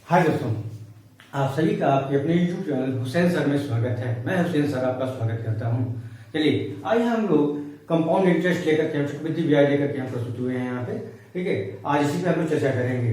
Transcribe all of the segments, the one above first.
हाय दोस्तों, आप सभी का आपके अपने YouTube चैनल हुसैन सर में स्वागत है। मैं हुसैन सर आपका स्वागत करता हूं। चलिए आज हम लोग कंपाउंड इंटरेस्ट लेकर के चक्रवृद्धि ब्याज लेकर के हम प्रस्तुत हुए हैं यहाँ पे। ठीक है, आज इसी पे हम लोग चर्चा करेंगे।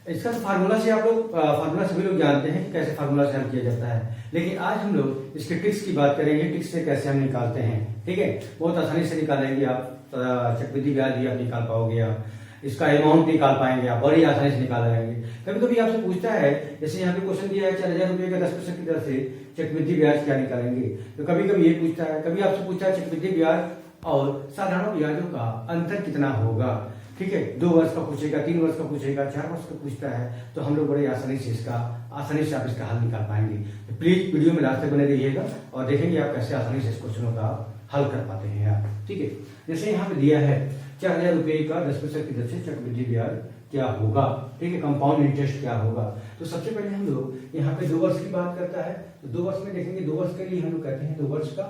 इसका तो फार्मूला से आप लोग फार्मूला सभी लोग जानते हैं कि कैसे फार्मूला से हल किया जाता है, लेकिन आज हम लोग इसके ट्रिक्स की बात करेंगे। ट्रिक्स से कैसे हम निकालते हैं। ठीक है, बहुत आसानी से निकालेंगे आप। चक्रवृद्धि ब्याज भी आप निकाल पाओगे, आप इसका अमाउंट निकाल पाएंगे, आप बड़ी आसानी से निकाल पाएंगे। कभी कभी आपसे पूछता है, जैसे यहाँ पे क्वेश्चन दिया है 4,000 रुपये का 10% की दर से चक्रवृद्धि ब्याज क्या निकालेंगे, तो कभी कभी ये पूछता है, कभी आपसे पूछता है चक्रवृद्धि ब्याज और साधारण ब्याजों का अंतर कितना होगा। ठीक है, 2 वर्ष का पूछेगा, 3 वर्ष का पूछेगा, 4 वर्ष का पूछता है, तो हम लोग बड़े आसानी से आप इसका हल निकाल पाएंगे। तो प्लीज वीडियो में लास्ट तक बने रहिएगा और देखेंगे आप कैसे आसानी से इस क्वेश्चनों का हल कर पाते हैं आप। ठीक है, जैसे यहाँ पे दिया है 4,000 रुपये का 10% की दर से चक्रवृद्धि ब्याज क्या होगा। ठीक है, कंपाउंड इंटरेस्ट क्या होगा। तो सबसे पहले हम लोग यहाँ पे 2 वर्ष की बात करता है, तो 2 वर्ष में देखेंगे। 2 वर्ष के लिए हम लोग कहते हैं 2 वर्ष का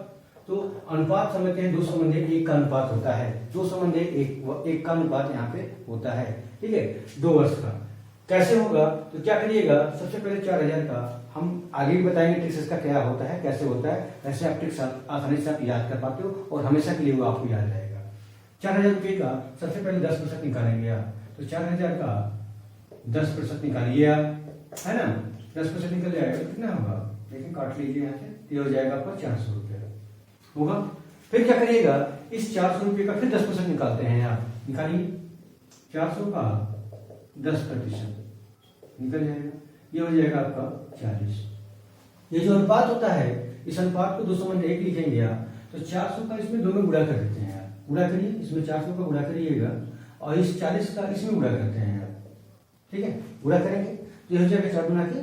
तो अनुपात समझते हैं, 2 संबंध 1 का अनुपात होता है। 2 संबंध 1 का अनुपात यहाँ पे होता है। ठीक है, 2 वर्ष का कैसे होगा, तो क्या करिएगा, सबसे पहले 4,000 का हम आगे भी बताएंगे ट्रिक्स इसका क्या होता है, कैसे होता है। ऐसे आप ट्रिक्स आसानी से आप याद कर पाते हो और हमेशा के लिए वो आपको याद रहेगा। 4,000 रुपये का सबसे पहले 10% निकालेंगे आप, तो 4,000 का 10% निकालिए आप, है ना। 10% निकल जाएगा तो कितना होगा, लेकिन काट लीजिए यहाँ से, ये हो जाएगा आपका 400 रुपये होगा। फिर क्या करिएगा, इस 400 रुपये का फिर 10% निकालते हैं आप, निकालिए। 400 का 10% निकल जाएगा, ये हो जाएगा आपका 40। ये जो अनुपात होता है, इस अनुपात को 2 संबंध 1 लिखेंगे आप, तो 400 का इसमें 2 में गुणा कर देते हैं आप। गुणा करिए, इसमें 400 का गुणा करिएगा और इस 40 का इसमें गुणा करते हैं आप। ठीक है, गुणा करेंगे तो ये हो जाएगा 4 गुणा के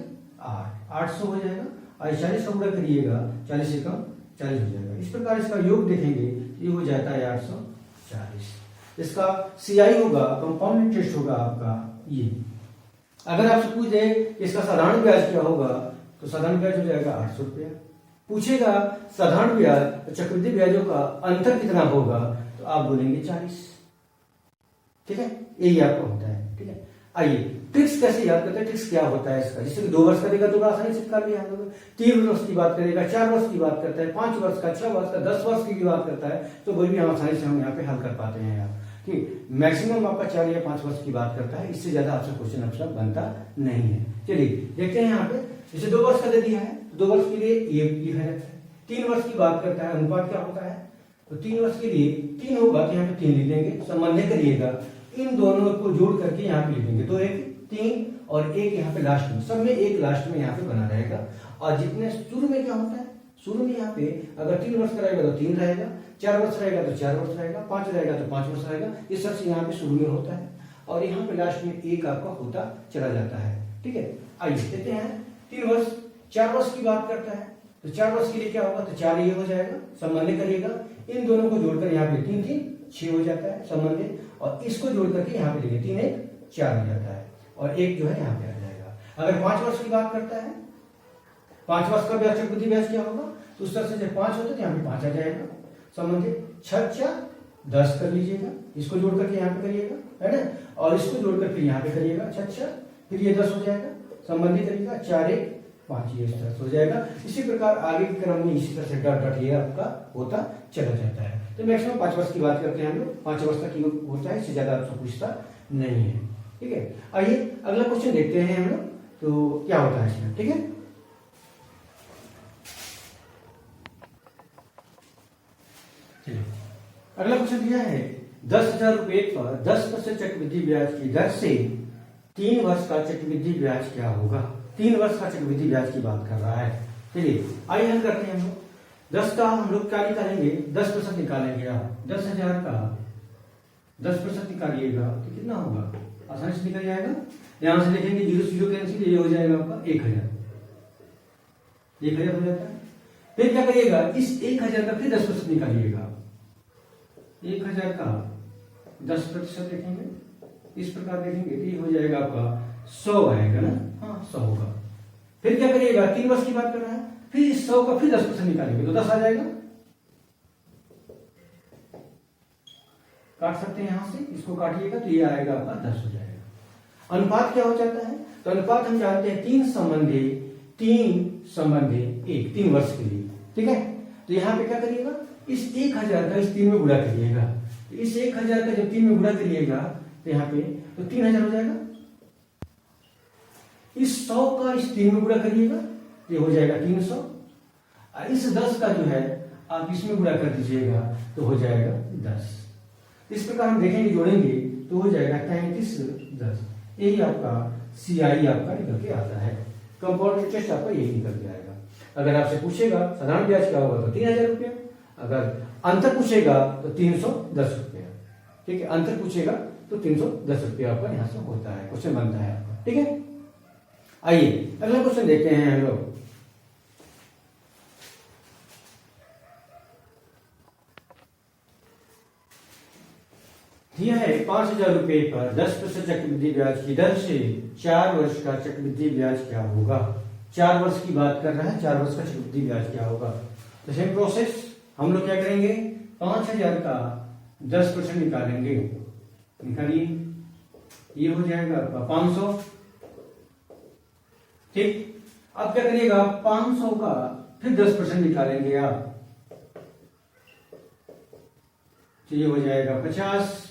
800 हो जाएगा और 40 का गुणा करिएगा, 40 से कम 40 हो जाएगा। इस प्रकार इसका योग देखेंगे, ये हो जाता है 840। इसका सीआई होगा, कंपाउंड इंटरेस्ट होगा आपका ये। अगर आपसे पूछ दे इसका साधारण ब्याज क्या होगा, तो साधारण ब्याज हो जाएगा 800 रुपया। पूछेगा साधारण ब्याज और चक्रवृद्धि ब्याजों का अंतर कितना होगा, तो आप बोलेंगे 40। ठीक है, यही आपका होता है। ठीक है, आइए ट्रिक्स कैसे याद करते हैं, ट्रिक्स क्या होता है इसका। जैसे 2 वर्ष करेगा तो आसानी से कर लिया हम लोग। 3 वर्ष की बात करेगा, 4 वर्ष की बात करता है, 5 वर्ष का, 6 वर्ष का, 10 वर्ष की बात करता है, तो वही भी हम आसानी से हम यहाँ पे हल कर पाते हैं आप। ठीक, मैक्सिमम आपका 4 या 5 वर्ष की बात करता है, इससे ज्यादा आपसे क्वेश्चन आपका बनता नहीं है। चलिए देखते हैं यहाँ पे, जैसे 2 वर्ष का दे दिया है, 2 वर्ष के लिए ये लिखा जाता है। 3 वर्ष की बात करता है, अनुपात क्या होता है, तो 3 वर्ष के लिए 3 होगा तो यहाँ पे 3 लिख देंगे। संबंध करिएगा, इन दोनों को जोड़ करके यहाँ पे लिखेंगे, तो एक 3 और 1 यहाँ पे लास्ट में, सब में 1 लास्ट में यहाँ पे बना रहेगा। और जितने शुरू में क्या होता है, शुरू में यहाँ पे अगर 3 वर्ष का रहेगा तो 3 रहेगा, 4 वर्ष रहेगा तो 4 वर्ष रहेगा, 5 रहेगा तो 5 वर्ष रहेगा। ये सब यहाँ पे शुरू में होता है और यहाँ पे लास्ट में 1 आपका होता चला जाता है। ठीक है, आइए देखते हैं 3 वर्ष। 4 वर्ष की बात करता है, तो 4 वर्ष के लिए क्या होगा, तो 4 ये हो जाएगा। संबंध करिएगा, इन दोनों को जोड़कर यहाँ पे 3 3 6 हो जाता है संबंध, और इसको जोड़ करके यहाँ पे लिखे 3 1 4 हो जाता है और 1 जो है यहाँ पे आ जाएगा। अगर 5 वर्ष की बात करता है, 5 वर्ष का ब्याज चक्रवृद्धि ब्याज क्या होगा, तो उस तरह से जब 5 होता है तो यहाँ पे 5 आ जाएगा। संबंधित 6 4 10 कर लीजिएगा, इसको जोड़ करके यहाँ पे करिएगा, है ना, और इसको जोड़कर फिर यहाँ पे करिएगा 6 6, फिर ये 10 हो जाएगा। संबंधित करिएगा 4 1 5, ये 10 हो जाएगा। इसी प्रकार आगे के क्रम में इसी तरह से डॉट डॉट ये आपका होता चला जाता है। तो मैक्सिमम 5 वर्ष की बात करते हैं हम लोग, 5 वर्ष तक होता है, इससे ज्यादा आपसे पूछता नहीं है। ठीक है, आइए अगला क्वेश्चन देखते हैं हम लोग, तो क्या होता है इसमें। ठीक है, चलिए अगला क्वेश्चन दिया है 10,000 रुपये पर 10% चक्रवृद्धि ब्याज की दर से 3 वर्ष का चक्रवृद्धि ब्याज क्या होगा। 3 वर्ष का चक्रवृद्धि ब्याज की बात कर रहा है। चलिए आइए हम करते हैं हम लोग। 10 का हम लोग क्या निकालेंगे, 10% निकालेंगे आप। 10,000 का 10% निकालिएगा तो कितना होगा, आसानी से निकल जाएगा। यहां से देखेंगे 0 0 कैंसिल, ये हो जाएगा आपका 1000 हो जाता है। फिर क्या करिएगा, इस 1000 का फिर 10% निकालिएगा। 1000 का 10% देखेंगे, इस प्रकार देखेंगे तो ये हो जाएगा आपका 100 आएगा ना, हाँ 100 होगा। फिर क्या करिएगा, 3 वर्ष की बात कर रहा है, फिर 100 का फिर 10% निकालेंगे तो 10 आ जाएगा। काट सकते हैं यहां से, इसको काटिएगा तो ये आएगा आपका 10 हो जाएगा। अनुपात क्या हो जाता है, तो अनुपात हम जानते हैं 3 वर्ष के लिए, ठीक है। तो यहाँ पे क्या करिएगा, इस 1000 का इस 3 में गुणा करिएगा। तो इस 1000 का जब 3 में गुणा करिएगा तो यहाँ पे तो 3000 हो जाएगा। इस 100 का इस 3 में गुणा करिएगा, ये हो जाएगा 300। और इस 10 का जो है आप इसमें गुणा कर दीजिएगा तो हो जाएगा 10। इस प्रकार हम देखेंगे, जोड़ेंगे तो हो जाएगा 33 10। यही आपका CI आपका निकल के आता है। कंपाउंड इंटरेस्ट आपका यही निकल के आएगा। अगर आपसे पूछेगा साधारण ब्याज क्या होगा तो 3000 रुपया, अगर अंतर पूछेगा तो 310 रुपया, ठीक है। अंतर पूछेगा तो 310 रुपया आपका यहाँ से होता है, क्वेश्चन बनता है आपका, ठीक है। आइए अगला क्वेश्चन देखते हैं हम लोग। यह है 5000 रुपये पर 10% चक्रवृद्धि ब्याज की दर से 4 वर्ष का चक्रवृद्धि ब्याज क्या होगा। 4 वर्ष की बात कर रहा है, 4 वर्ष का चक्रवृद्धि ब्याज क्या होगा। तो सेम प्रोसेस हम लोग क्या करेंगे, 5000 का 10% निकालेंगे, निकालिए, ये हो जाएगा आपका 500, ठीक। अब क्या करिएगा, 500 का फिर 10% निकालेंगे आप, तो ये हो जाएगा 50,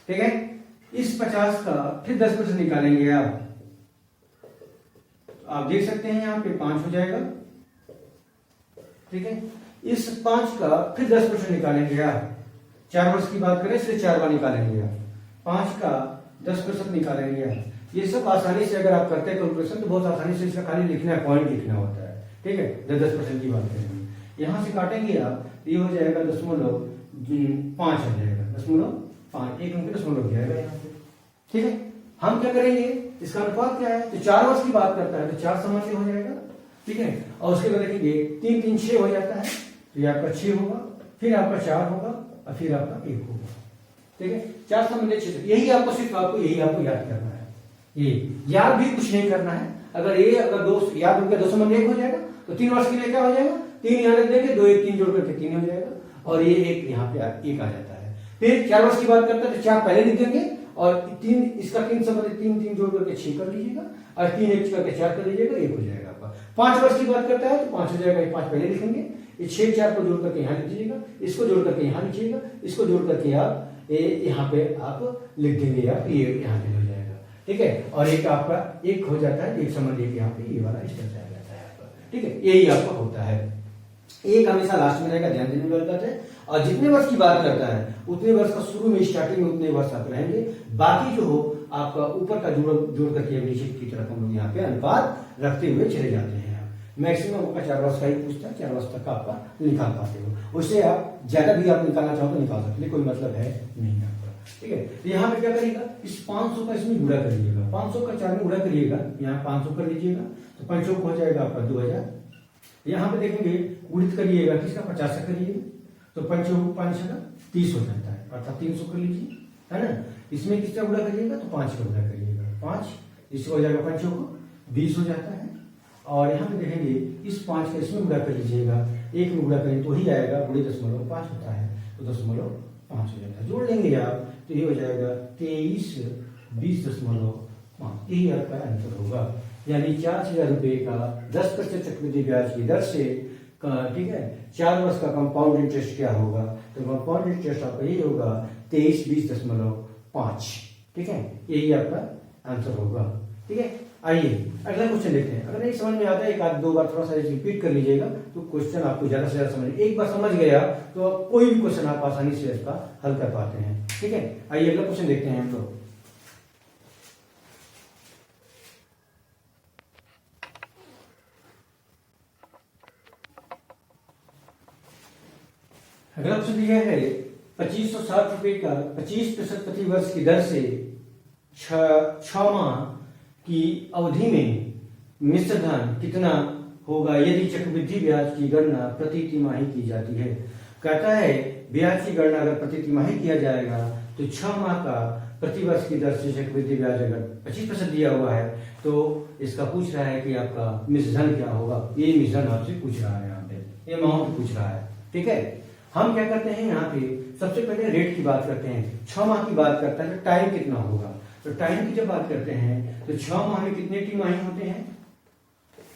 ठीक है। इस 50 का फिर 10% निकालेंगे आप, तो आप देख सकते हैं यहाँ पे 5 हो जाएगा, ठीक है। इस 5 का फिर 10% निकालेंगे आप, 4 वर्ष की बात करें इसलिए 4 बार निकालेंगे आप, 5 का 10% निकालेंगे आप। ये सब आसानी से अगर आप करते हैं कैलकुलेशन तो बहुत आसानी से इसका खाली लिखना है, पॉइंट लिखना होता है, ठीक है। जब 10% की बात करेंगे यहां से काटेंगे आप, ये हो जाएगा 0.5 आ जाएगा, 0.5, एक अंक दशमलव जाएगा यहाँ पे, ठीक है। हम क्या करेंगे, इसका अनुपात क्या है, तो 4 वर्ष की बात करता है तो 4 समान्य हो जाएगा, ठीक है। और उसके बाद देखेंगे 3 3 6 हो जाता है, तो ये आपका 6 होगा, फिर आपका 4 होगा और फिर आपका 1 होगा, ठीक है। 4 समान्य 6, यही आपको सिर्फ आपको यही आपको याद करना है, ये याद भी कुछ नहीं करना है। अगर ये अगर 2 याद हो गया 2 समान्य 1 हो जाएगा, तो 3 वर्ष के लिए क्या हो जाएगा, 3 यहाँ रख देंगे, 2 1 3 जोड़ करके 3 हो जाएगा, और ये 1 यहाँ पे 1 आ जाता है। फिर 4 वर्ष की बात करते हैं तो 4 पहले लिख देंगे और 3 इसका 3 समान्य 3 3 जोड़ करके 6 कर लीजिएगा, और 3 1 करके 4 कर लीजिएगा, 1 हो जाएगा आपका। 5 वर्ष की बात करता है तो 5 हो जाएगा, ये 5 पहले लिखेंगे, ये 6 4 को जोड़ करके यहाँ लिख दीजिएगा, इसको जोड़ करके यहाँ लिखिएगा, इसको जोड़ करके आप यहाँ पे आप लिख देंगे, आप ये यहाँ पे हो जाएगा, ठीक है। और एक आपका 1 हो जाता है, 1 समान्य यहाँ पे ये वाला इस तरह से आ जाता है आपका, ठीक है। यही आपका होता है, एक हमेशा लास्ट में रहेगा, ध्यान देने वाली बात है। और जितने वर्ष की बात करता है उतने वर्ष का शुरू में स्टार्टिंग में उतने वर्ष आप रहेंगे, बाकी जो हो आपका ऊपर का जोड़ करके नीचे की तरफ हम लोग यहाँ पे अनुपात रखते हुए चले जाते हैं। मैक्सिमम आपका 4 वर्ष का ही पूछता है, 4 वर्ष तक का आपका निकाल पाते हो, उससे आप ज्यादा भी आप निकालना चाहो तो निकाल सकते, कोई मतलब है नहीं आपका, ठीक है। तो यहाँ पे क्या करिएगा, इस 500 का इसमें गुणा करिएगा, 500 का 4 में गुणा करिएगा, यहाँ 500 कर लीजिएगा, तो 5 हो जाएगा आपका 2000। यहाँ पे देखेंगे गुणित करिएगा, किसका 50 का करिएगा, तो 5 5 का 30 हो जाता है, अर्थात 300 कर लीजिए, है ना। इसमें किसका गुणा करिएगा, तो 5 का गुणा करिएगा, 5 इसको हो जाएगा, 5 को 20 हो जाता है। और यहाँ पे देखेंगे इस 5 का इसमें गुणा कर लीजिएगा, 1 में गुणा करेंगे तो ही आएगा, गुणे 0.5 होता है, तो 0.5 हो जाता है। जोड़ लेंगे आप तो ये हो जाएगा 23 20.5, यही आपका आंसर होगा। यानी 4000 रुपये का 10% चक्रवृद्धि ब्याज की दर से, ठीक है, 4 वर्ष का कंपाउंड इंटरेस्ट क्या होगा, तो कंपाउंड इंटरेस्ट आपका यही होगा 23 20.5, ठीक है। यही आपका आंसर होगा, ठीक है। आइए अगला क्वेश्चन देखते हैं। अगर नहीं समझ में आता है, एक आध 2 बार थोड़ा सा रिपीट कर लीजिएगा तो क्वेश्चन आपको ज्यादा से ज्यादा समझ, एक बार समझ गया तो कोई भी क्वेश्चन आप आसानी से इसका हल कर पाते हैं, ठीक है। आइए अगला क्वेश्चन देखते हैं हम लोग। अगला क्वेश्चन दिया है 2560 रुपए का 25% प्रति वर्ष की दर से 6 माह की अवधि में मिश्र धन कितना होगा यदि चक्रवृद्धि ब्याज की गणना प्रति तिमाही की जाती है। कहता है ब्याज की गणना अगर प्रति तिमाही किया जाएगा तो 6 माह का प्रति वर्ष की दर से चक्रवृद्धि ब्याज अगर 25% दिया हुआ है तो इसका पूछ रहा है कि आपका मिश्र धन क्या होगा। ये मिश्र धन आपसे पूछ रहा है, यहाँ पे ये अमाउंट पूछ रहा है, ठीक है। हम क्या करते हैं यहाँ पे सबसे पहले रेट की बात करते हैं, 6 माह की बात करता है, टाइम कितना होगा। तो टाइम की जब बात करते हैं तो 6 माह में कितने तिमाही होते हैं,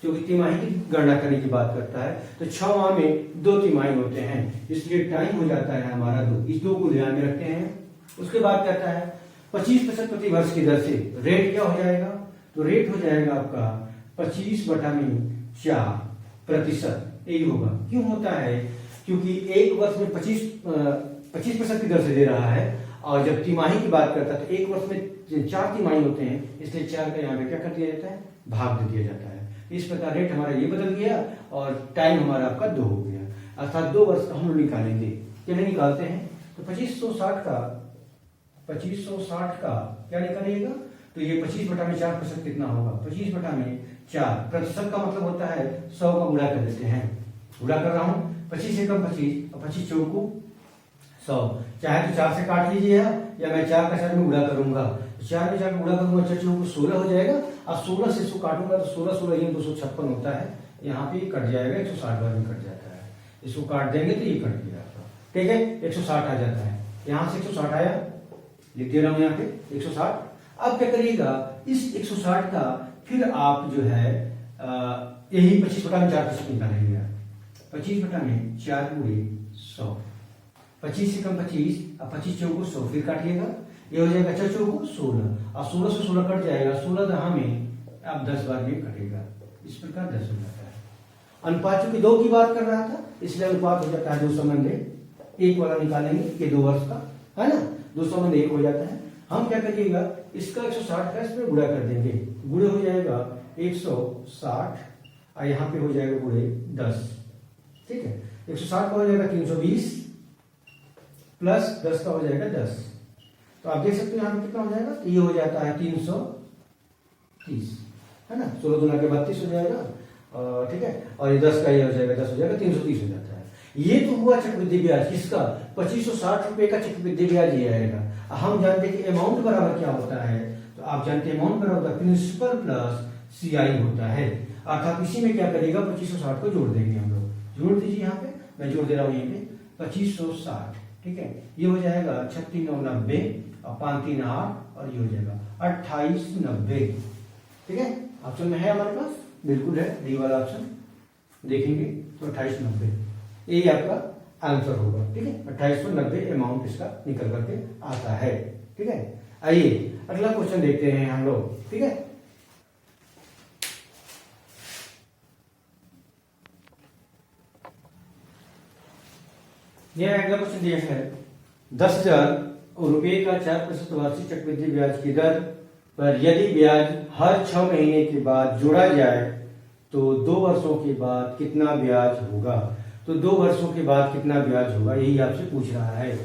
जो कि तिमाही की गणना करने की बात करता है तो 6 माह में 2 तिमाही होते हैं, इसलिए टाइम हो जाता है हमारा 2। इस 2 को ध्यान में रखते हैं। उसके बाद कहता है 25% प्रति वर्ष की दर से रेट क्या हो जाएगा, तो रेट हो जाएगा आपका 25/4%। यही होगा। क्यों होता है, क्योंकि एक वर्ष में 25% की दर से दे रहा है, और जब तिमाही की बात करता है तो एक वर्ष में 4 तिमाही होते हैं, इसलिए 4 का यहाँ पे क्या कर दिया जाता है, भाग दे दिया जाता है। इस प्रकार रेट हमारा ये बदल गया और टाइम हमारा आपका 2 हो गया, अर्थात 2 वर्ष का हम लोग निकालेंगे। कैसे निकालते हैं, तो 2560 का क्या निकालिएगा, तो ये 25/4% कितना होगा, 25/4 प्रतिशत का मतलब होता है 100 का गुणा कर देते हैं। गुणा कर रहा हूं, 25 एकम 25 और 25 चौको 100, चाहे तो 4 से काट लीजिए या मैं 4 का 4 में गुणा करूंगा, 4 में 4 गुणा करूंगा, 4 चौको 16 हो जाएगा, और 16 से 100 काटूंगा तो 16 ये 256 होता है, यहाँ पे कट जाएगा, 160 बार में कट जाता है। इसको काट देंगे तो ये कट गया आपका, ठीक है, 160 आ जाता है। यहाँ से 160 आया, लिख दे रहा हूं यहाँ पे 160। अब क्या करिएगा, इस 160 का फिर आप जो है यही 25/4% निकालेंगे। 25/4 गुणे 100, 25 से कम 25 और 25 चौको 100, फिर काटिएगा, ये हो जाएगा 4 चौको 16 और 16 से 16 कट जाएगा, 16 दहा में अब 10 बार में कटेगा, इस प्रकार 10 हो जाता है। अनुपात चूंकि 2 की बात कर रहा था इसलिए अनुपात हो जाता है 2 संबंध 1 वाला निकालेंगे, ये 2 वर्ष का है ना, 2 संबंध 1 हो जाता है। हम क्या करिएगा, इसका 160 का इसमें गुणा कर देंगे, गुणे हो जाएगा 160 और यहाँ पे हो जाएगा गुणे 10, ठीक है। 160 का हो जाएगा 320 प्लस 10 का हो जाएगा 10, तो आप देख सकते हो यहाँ पे कितना हो जाएगा, तो ये हो जाता है 330, है ना, 16 दूना के 32 हो जाएगा, ठीक है, और ये 10 का ये हो जाएगा 10 हो जाएगा, 330 हो जाता है। ये तो हुआ चक्रवृद्धि ब्याज, किसका, 2560 रुपए का चक्रवृद्धि ब्याज ये आएगा। हम जानते हैं कि अमाउंट बराबर क्या होता है, तो आप जानते हैं अमाउंट बराबर प्रिंसिपल प्लस CI होता है, अर्थात इसी में क्या करेगा 2560 को जोड़ देंगे हम लोग, जोड़ दीजिए यहाँ पे, मैं जोड़ दे रहा हूँ यहाँ पे 2560, ठीक है, ये हो जाएगा 3690 और 538 और ये हो जाएगा 2890, ठीक है। ऑप्शन में है हमारे पास, बिल्कुल है, डी वाला ऑप्शन देखेंगे तो 2890 यही आपका आंसर होगा, ठीक है। 2890 अमाउंट इसका निकल करके आता है, ठीक है। आइए अगला क्वेश्चन देखते हैं हम लोग, ठीक है। यह अगला क्वेश्चन दिया है 10,000 रुपए का 4% वार्षिक चक्रवृद्धि ब्याज की दर पर यदि ब्याज हर 6 महीने के बाद जोड़ा जाए तो 2 वर्षों के बाद कितना ब्याज होगा। तो 2 वर्षों के बाद कितना ब्याज होगा यही आपसे पूछ रहा है।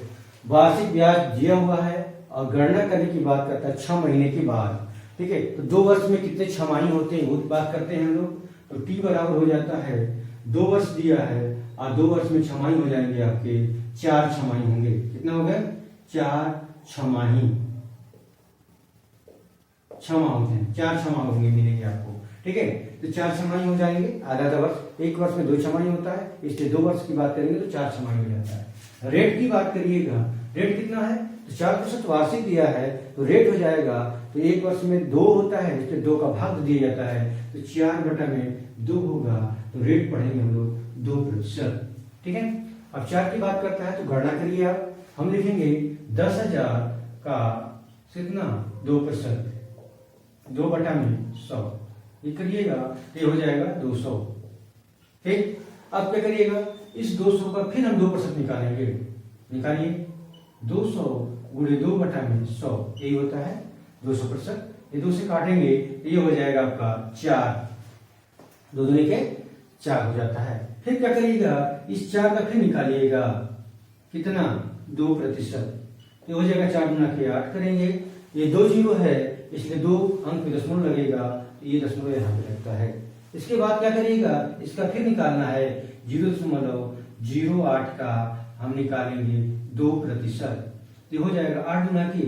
वार्षिक ब्याज दिया हुआ है और गणना करने की बात करता है 6 महीने के बाद, ठीक है। तो 2 वर्ष में कितने छमाही होते हैं वो बात करते हैं हम लोग। तो टी बराबर हो जाता है 2 वर्ष दिया है और 2 वर्ष में छमाही हो जाएंगे आपके 4 छमाही होंगे। कितना हो गया 4 छमाही, क्षमा होते हैं 4 क्षमा होंगे मिलेंगे आपको, ठीक है। तो 4 छमाही हो जाएंगे, आधा वर्ष, एक वर्ष में 2 छमाही होता है, इसलिए 2 वर्ष की बात करेंगे तो 4 छमाही हो जाता है। रेट की बात करिएगा, रेट कितना है तो 4% वार्षिक दिया है तो रेट हो जाएगा, तो एक वर्ष में 2 होता है इसलिए 2 का भाग दिया जाता है तो 4/2 होगा, तो रेट पढ़ेंगे हम लोग 2%, ठीक है। अब 4 की बात करता है तो गणना करिए आप, हम लिखेंगे 10,000 का कितना 2%, 2/100 ये करिएगा, ये हो जाएगा 200, ठीक। अब क्या करिएगा इस 200 का फिर हम 2% निकालेंगे, निकालिए 200 गुणे 2/100 यही होता है 200%। ये 2 से काटेंगे ये हो जाएगा आपका 4, 2 दूनी के 4 हो जाता है। फिर क्या करिएगा इस 4 का फिर निकालिएगा कितना 2%, ये हो जाएगा 4 गुना के 8 करेंगे, ये 2 जीरो है इसलिए 2 अंक में दशमलव लगेगा, तो ये दशमलव यहाँ पे लगता है। इसके बाद क्या करिएगा इसका फिर निकालना है 0.08 का हम निकालेंगे 2%, ये हो जाएगा 8 गुना के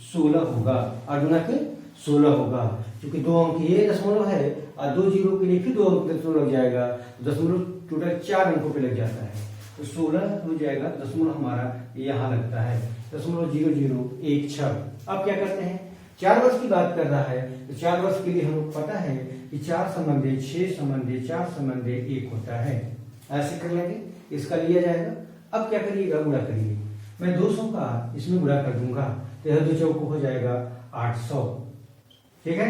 16 होगा, 8 गुना के 16 होगा, क्योंकि 2 अंक ये दशमलव है और 2 जीरो के लिए फिर 2 अंक दशमलव लग जाएगा, दशमलव टोटल 4 अंकों पे लग जाता है, तो 16 हो जाएगा, दशमलव हमारा यहाँ लगता है 0.0016। अब क्या करते हैं 4 वर्ष की बात कर रहा है तो 4 वर्ष के लिए हम लोग पता है कि 4 संबंधे 6 संबंधे 4 संबंधे 1 होता है। ऐसे कर लेंगे, इसका लिया जाएगा। अब क्या करिएगा, गुणा करिए। मैं 200 का इसमें गुणा कर दूंगा तो यह 2 चौक हो जाएगा 800। ठीक है,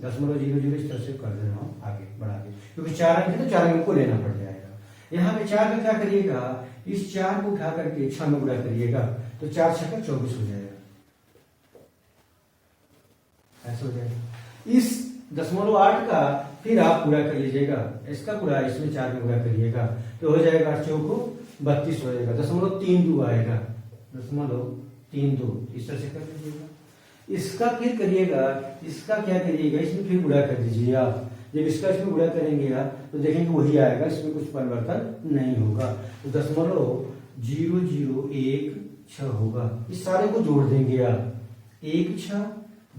0.00 इस तरह से कर दे रहा हूँ आगे बढ़ा के, क्योंकि 4 अंक है तो 4 अंक को लेना पड़ जाएगा। यहाँ पे 4 का क्या करिएगा, इस 4 को उठा करके 6 में गुणा करिएगा तो 4 6 का 24 हो जाएगा। ऐसा हो जाएगा। इस 0.8 का फिर आप पूरा कर लीजिएगा, इसका पूरा इसमें 4 में पूरा करिएगा तो हो जाएगा 8 चौको 32 हो जाएगा, 0.32 आएगा, 0.32 इस तरह से कर लीजिएगा। इसका फिर करिएगा, इसका क्या करिएगा, इसमें फिर गुणा कर दीजिए आप। जब इसका इसमें गुणा करेंगे आप तो देखेंगे वही आएगा, इसमें कुछ परिवर्तन नहीं होगा। तो 0.0016 होगा। इस सारे को जोड़ देंगे आप, 1 6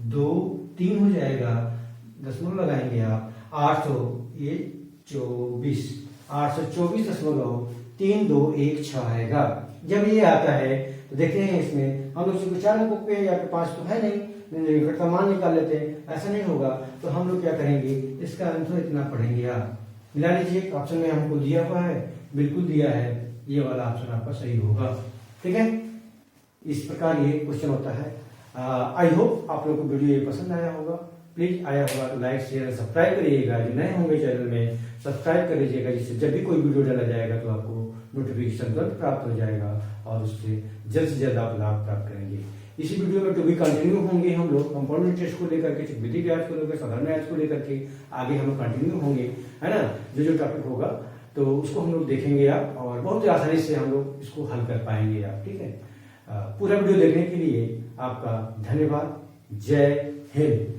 2 3 हो जाएगा, दशमलव लगाएंगे आप, 824.3216 आएगा। जब ये आता है तो देखते हैं इसमें हम लोग 4 अंकों पे या 5 तो है नहीं, घटता मान निकाल लेते हैं, ऐसा नहीं होगा तो हम लोग क्या करेंगे, इसका आंसर इतना पढ़ेंगे आप, मिला लीजिए। ऑप्शन में हमको दिया हुआ है, बिल्कुल दिया है, ये वाला ऑप्शन आपका सही होगा। ठीक है, इस प्रकार ये क्वेश्चन होता है। आई होप आप लोग को वीडियो ये पसंद आया होगा। प्लीज आया होगा तो लाइक शेयर सब्सक्राइब करिएगा। जो नए होंगे चैनल में सब्सक्राइब कर लीजिएगा, जिससे जब भी कोई वीडियो डाला जाएगा तो आपको नोटिफिकेशन तुरंत प्राप्त हो जाएगा और उससे जल्द से जल्द आप लाभ प्राप्त करेंगे। इसी वीडियो में टू बी कंटिन्यू होंगे हम लोग कंपाउंड इंटरेस्ट को लेकर के, चक्रवृद्धि ब्याज को लेकर, साधारण ब्याज को लेकर के आगे हम लोग कंटिन्यू होंगे, है ना। जो टॉपिक होगा तो उसको हम लोग देखेंगे आप, और बहुत ही आसानी से हम लोग इसको हल कर पाएंगे आप। ठीक है, पूरा वीडियो देखने के लिए आपका धन्यवाद। जय हिंद।